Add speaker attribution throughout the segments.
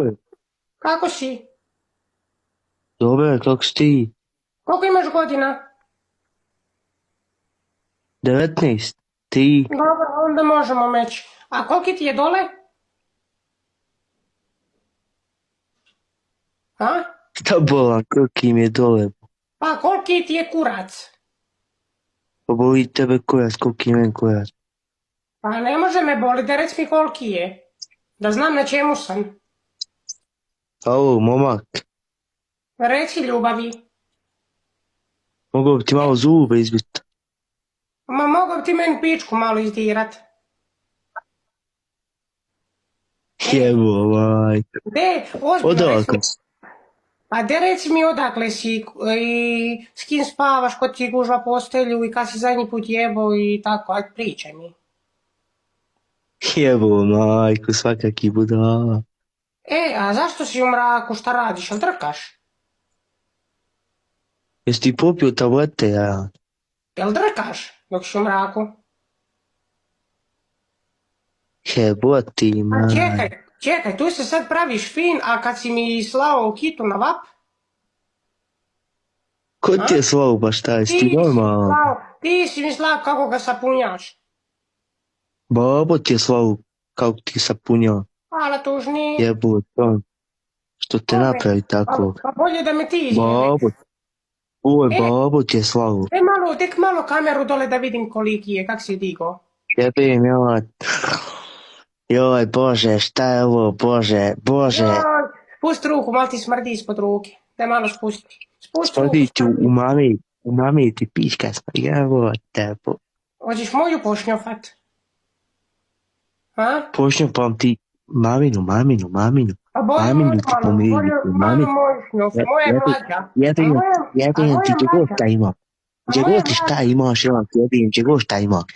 Speaker 1: je?
Speaker 2: Kako si?
Speaker 1: Dobro, kako si ti?
Speaker 2: Koliko imaš godina?
Speaker 1: 19. Ti?
Speaker 2: Dobro, onda možemo meći. A koliki ti je dole? A?
Speaker 1: Šta bolan, koliki mi je dole?
Speaker 2: Pa koliki ti je kurac?
Speaker 1: Pa boli tebe kurac, koliki meni kurac.
Speaker 2: Pa ne može me boli, da reci mi koliki je. Da znam na čemu sam.
Speaker 1: Alo, momak,
Speaker 2: Reci ljubavi.
Speaker 1: mogu bi ti malo zube izbiti?
Speaker 2: Ma mogao bi ti meni pičku malo izdirat.
Speaker 1: Jebo,
Speaker 2: De, ozbiljno reci mi.
Speaker 1: Odakle si?
Speaker 2: Pa de reci mi odakle si i s kim spavaš, ko ti gužva postelju i kad si zadnji put jebo i tako, aj pričaj mi.
Speaker 1: Jebo, majku, svakaki budala.
Speaker 2: A zašto si u mraku, šta radiš, jel drkaš?
Speaker 1: Jesi ti popio tablete, ja?
Speaker 2: Jel drkaš dok si u mraku?
Speaker 1: Jebo ti,
Speaker 2: A
Speaker 1: maj.
Speaker 2: čekaj, tu se sad praviš fin, a kad si mi slao kitu na vap?
Speaker 1: Ko ti je slao baš taj, si ti normalan?
Speaker 2: Ti si mi slao kako ga sapunjaš.
Speaker 1: Babo ti je slao kako ti sapunja.
Speaker 2: Hvala tužni.
Speaker 1: Jebo, to. Što te napravi tako?
Speaker 2: Pa bolje da me ti izjebe.
Speaker 1: Babo. Babo ti je slao.
Speaker 2: Tek malo kameru dole da vidim koliki je, kak si digo.
Speaker 1: Jebim, joj, Bože, šta je ovo, Bože.
Speaker 2: Spusti ruku, malo ti smrdi ispod ruke. Daj malo spusti. Spusti ruku.
Speaker 1: Smrdi ti u mami ti piška smrdi, evo te.
Speaker 2: Hoćeš moju pošnjofat? A?
Speaker 1: Pošnjopam ti maminu.
Speaker 2: A bolje
Speaker 1: Maminu ti pomiriti,
Speaker 2: malo moju šnjofu, moja je mlađa.
Speaker 1: Jebim ti, gdje god šta ima. Gdje god ti šta imaš, ja ti jebim, gdje god šta imaš.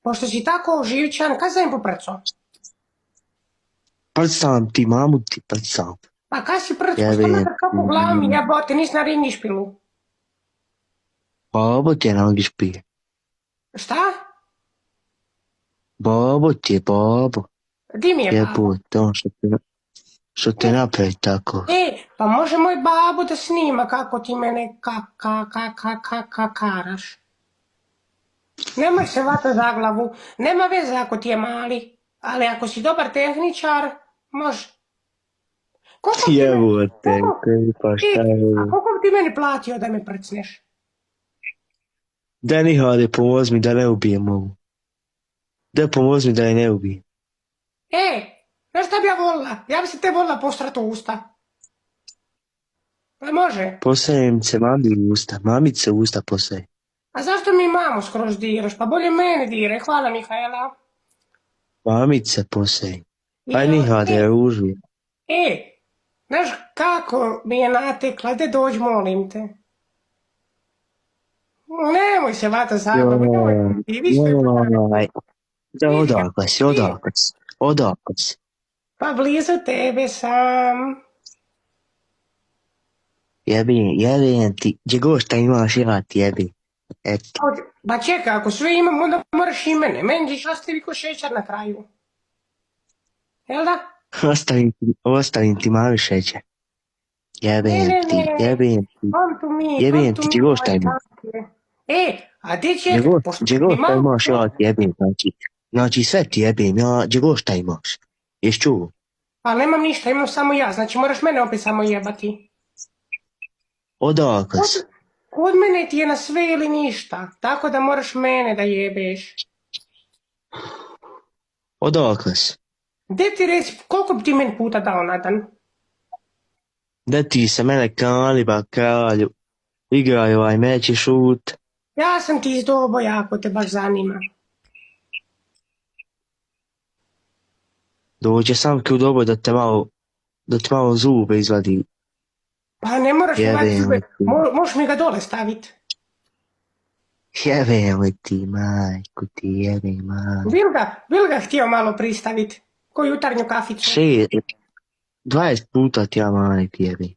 Speaker 2: Pošto si tako živčan, kaj sam poprco?
Speaker 1: Prcam ti, mamu ti prcam.
Speaker 2: Pa kaj si prco, što me trka po glavi, jebote, nis na ringi špilu.
Speaker 1: Babo ti je na nogi špije.
Speaker 2: Šta?
Speaker 1: Babo ti je, babo.
Speaker 2: Di mi je babo?
Speaker 1: To što te napravi tako.
Speaker 2: Pa može moj babo da snima kako ti mene karaš. Nemoj se vata za glavu, nema veze ako ti je mali, ali ako si dobar tehničar, može.
Speaker 1: Jebote, pa šta je ovo?
Speaker 2: A koliko bi ti meni platio da me prcneš?
Speaker 1: Daj Nihade, pomozi mi da ne ubijem ovu. Daj pomozi mi da je ne ubijem.
Speaker 2: Znaš šta bi ja volila? Ja bi se te volila postrat u usta. Pa može?
Speaker 1: Posajem se mami u usta, mamice u usta posajem.
Speaker 2: A zašto mi mamu skroz diraš? Pa bolje mene diraj, hvala Mihajla.
Speaker 1: Mamice posajem. Aj Nihade, ružuj.
Speaker 2: Znaš kako mi je natekla, de dođi molim te. Nemoj se vata za glavu,
Speaker 1: Odakle si.
Speaker 2: Pa blizu tebe sam.
Speaker 1: Jebim ti, gdje god šta imaš, ja ti jebim. Eto.
Speaker 2: Ba čekaj, ako sve imam, onda moraš i mene. Meni ćeš ostaviti ko šećer na kraju. Jel da?
Speaker 1: Ostavim ti mali šećer. Jebim ti. Jebim ti, gdje god šta imaš.
Speaker 2: A ti čekaj,
Speaker 1: gdje god šta imaš, ja ti jebim, znači sve ti jebim, ja gdje god šta imaš. Jesi čuo?
Speaker 2: Pa nemam ništa, imam samo ja, znači moraš mene opet samo jebati.
Speaker 1: Odakle si?
Speaker 2: Kod mene ti je na sve ili ništa, tako da moraš mene da jebeš.
Speaker 1: Odakle si?
Speaker 2: Gdje ti reci, koliko bi ti meni puta dao na dan?
Speaker 1: Da ti se mene kaliba, kralju, igraj ovaj meč i šut.
Speaker 2: Ja sam ti iz Doboja, ako te baš zanima.
Speaker 1: Dođe sam u Doboj da ti malo zube izvadi.
Speaker 2: Pa ne moraš mi vati zube, možeš mi ga dole staviti.
Speaker 1: Jebem li ti, majku ti, jebem, majku.
Speaker 2: Bil ga htio malo pristaviti, ko jutarnju kaficu.
Speaker 1: 20 puta ti ja, majku, jebem.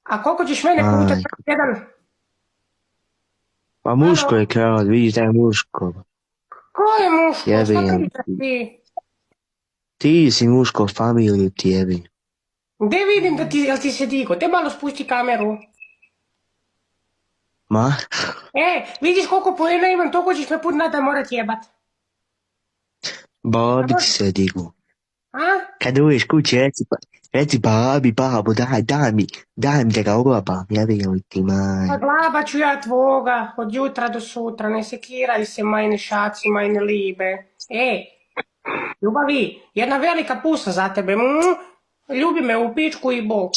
Speaker 2: A koliko ćeš mene puta jedan?
Speaker 1: Pa muško je kralj, vidiš da je muško.
Speaker 2: Ko je muško?
Speaker 1: Jebem
Speaker 2: ti.
Speaker 1: Ti si muško familiju ti jebim.
Speaker 2: Gde vidim da ti, jel ti se digo? Te malo spusti kameru.
Speaker 1: Ma?
Speaker 2: Vidiš koliko poena imam, toliko ćeš me put nada morat jebat.
Speaker 1: Babi ti se digu.
Speaker 2: A?
Speaker 1: Kad uđeš kući, reci babi, babo, daj mi da ga olapam, jebim li ti
Speaker 2: Pa
Speaker 1: maj.
Speaker 2: glaba ću ja tvoga, od jutra do sutra, ne sekiraj se, majne šaci, majne libe. Ljubavi, jedna velika pusa za tebe, ljubi me u pičku i bok.